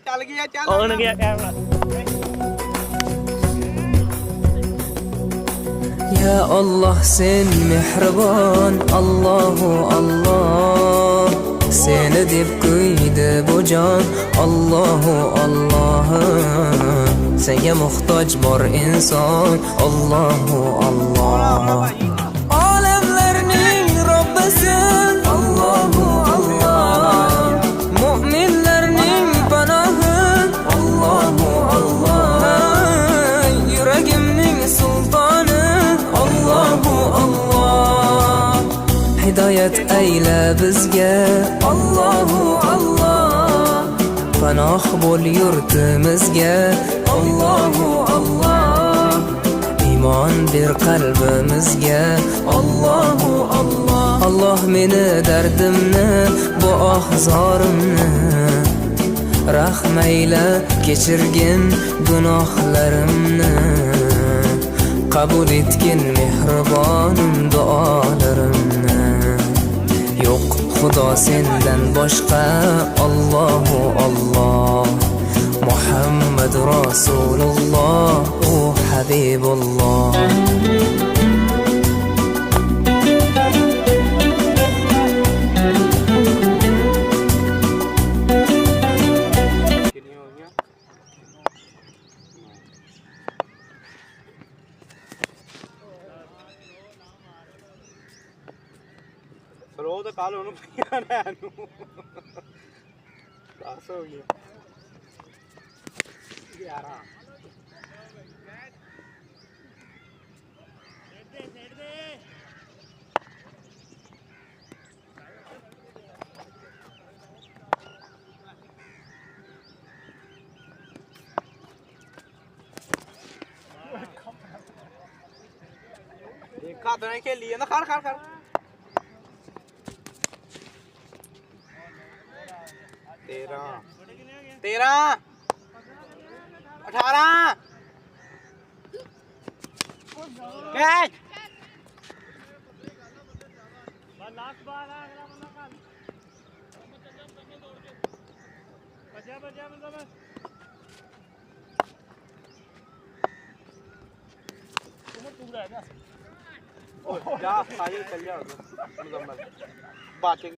चल गया चल ऑन गया camera Ya Allah sen mehribon Allahu Allah Seni deb kuydi bu jon Allahu Allah Senga muhtoj bor inson Allahu Allah Olamlarning Robbisin Allahu Allah Mu'minlarning panohi Allahu Allah Yuragimning sultoni Allahu Allah Hidayat ayla bizga Allahu Allah Panoh bo'l yurtimizga Allahu Allah Iymon ber qalbimizga Allahu Allah Allah meni dardimni bu ohzorimni Rahmayla kechirgin gunohlarimni Qabul etgin mehribonim duolarimni Yo'q Xudo sendan boshqa Allahu Allah Muhammad Rasululloh u Habibulloh रो तो काल होने पिया ना नु पास हो गया 11 देखा तो नहीं के लिए ना खड़ खड़ खड़ 13 18 कैच लास्ट बार है अगला बंदा कर बचा बचा मतलब तुम टूट रहा है ना ओ जा साहिल चल जा मुकम्मल बातें